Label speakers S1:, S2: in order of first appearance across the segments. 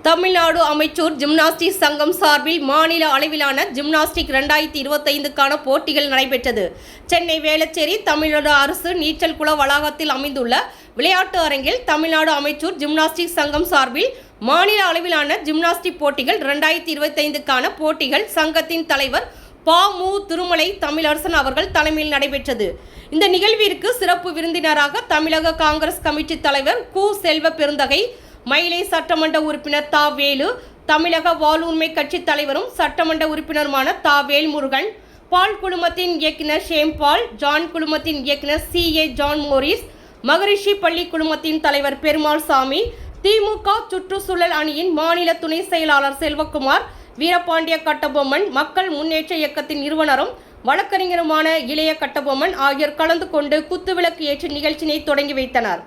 S1: Tamil Nadu amateur gymnastic சங்கம் சார்பில் மாநில அளவிலான ஜிம்னாஸ்டிக் 2025க்கான போட்டிகள் நடைபெற்றது. சென்னை வேளச்சேரி தமிழ்நாடு அரசு நீச்சல் குள வளாகத்தில் அமைந்துள்ள விளையாட்டு அரங்கில் தமிழ்நாடு அமைச்சூர் ஜிம்னாஸ்டிக் சங்கம் சார்பில் மாநில அளவிலான ஜிம்னாஸ்டிக் போட்டிகள் 2025க்கான போட்டிகள் சங்கத்தின் தலைவர் பா.மு. திருமலை தமிழரசன் அவர்கள் தலைமையில் நடைபெற்றது. இந்த நிகழ்விற்கு சிறப்பு விருந்தினராக தமிழக காங்கிரஸ் கமிட்டி தலைவர் கு. செல்வ பெருந்தகை, மயிலை சட்டமன்ற உறுப்பினர் தா. வேலு, தமிழக வாழ்வுரிமை கட்சி தலைவரும் சட்டமன்ற உறுப்பினருமான தா. வேல்முருகன், பால் குழுமத்தின் இயக்குனர் ஷேம்பால், ஜான் குழுமத்தின் இயக்குனர் சி.ஏ. ஜான் மோரிஸ், மகரிஷி பள்ளி குழுமத்தின் தலைவர் பெருமாள் சாமி, திமுக சுற்றுச்சூழல் அணியின் மாநில துணை செயலாளர் செல்வகுமார், வீரபாண்டிய கட்டபொம்மன், மக்கள் முன்னேற்ற இயக்கத்தின் நிறுவனரும் வழக்கறிஞருமான இளைய கட்டபொம்மன் ஆகியோர் கலந்து கொண்டு குத்துவிளக்கு ஏற்றி நிகழ்ச்சியை தொடங்கி வைத்தனர்.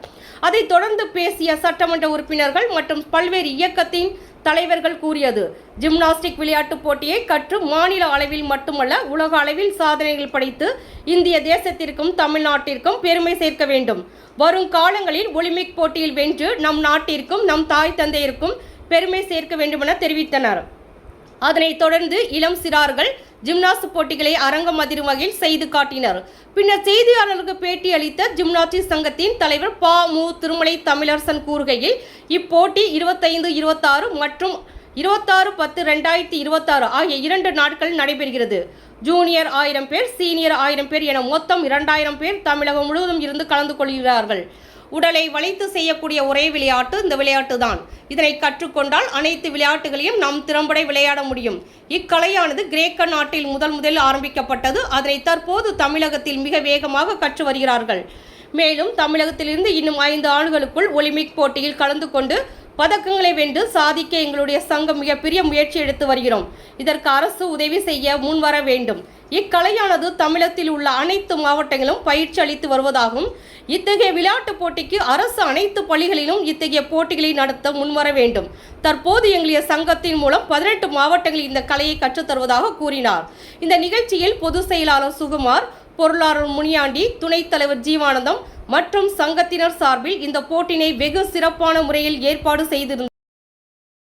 S1: அதைத் தொடர்ந்து பேசிய சட்டமன்ற உறுப்பினர்கள் மற்றும் பல்வேறு இயக்கத்தின் தலைவர்கள் கூறியது, ஜிம்னாஸ்டிக் விளையாட்டுப் போட்டியை கற்று மாநில அளவில் மட்டுமல்ல உலக அளவில் சாதனைகள் படைத்து இந்திய தேசத்திற்கும் தமிழ்நாட்டிற்கும் பெருமை சேர்க்க வேண்டும். வரும் காலங்களில் ஒலிம்பிக் போட்டியில் வென்று நம் நாட்டிற்கும் நம் தாய் தந்தையருக்கும் பெருமை சேர்க்க வேண்டுமென தெரிவித்தனர். அதனைத் தொடர்ந்து இளம் சிறார்கள் ஜிம்னாஸ்டிக் போட்டிகளை அரங்கம் அதிரும் வகையில் செய்து காட்டினர். பின்னர் செய்தியாளர்களுக்கு பேட்டி அளித்த ஜிம்னாஸ்டிக் சங்கத்தின் தலைவர் பா.மு. திருமலை தமிழரசன் கூறுகையில், இப்போட்டி 25-26 மற்றும் 26-10-2026 ஆகிய 2 நாட்கள் நடைபெறுகிறது. ஜூனியர் 1000 பேர், சீனியர் 1000 பேர் என மொத்தம் 2000 பேர் தமிழகம் முழுவதும் இருந்து கலந்து கொள்கிறார்கள். உடலை வளைத்து செய்யக்கூடிய ஒரே விளையாட்டு இந்த விளையாட்டு தான். இதனை கற்றுக்கொண்டால் அனைத்து விளையாட்டுகளையும் நாம் திறம்பட விளையாட முடியும். இக்கலையானது கிரேக்க நாட்டில் முதலில் ஆரம்பிக்கப்பட்டது. அதனை தற்போது தமிழகத்தில் மிக வேகமாக கற்று வருகிறார்கள். மேலும் தமிழகத்திலிருந்து இன்னும் 5 ஆண்டுகளுக்குள் ஒலிம்பிக் போட்டியில் கலந்து கொண்டு பதக்கங்களை வென்று சாதிக்க எங்களுடைய சங்கம் மிகப்பெரிய முயற்சி எடுத்து வருகிறோம். இதற்கு அரசு உதவி செய்ய முன்வர வேண்டும். இக்கலையானது தமிழகத்தில் உள்ள அனைத்து மாவட்டங்களிலும் பயிற்சி அளித்து வருவதாகவும், இத்தகைய விளையாட்டுப் போட்டிக்கு அரசு அனைத்து பள்ளிகளிலும் இத்தகைய போட்டிகளை நடத்த முன்வர வேண்டும். தற்போது எங்களுடைய சங்கத்தின் மூலம் 18 மாவட்டங்களில் இந்த கலையை கற்றுத்தருவதாக கூறினார். இந்த நிகழ்ச்சியில் பொதுச் செயலாளர் சுகுமார், பொருளாளர் முனியாண்டி, துணைத் தலைவர் ஜீவானந்தம் மற்றும் சங்கத்தினர் சார்பில் இந்த போட்டினை வெகு சிறப்பான முறையில் ஏற்பாடு செய்திருந்தனர்.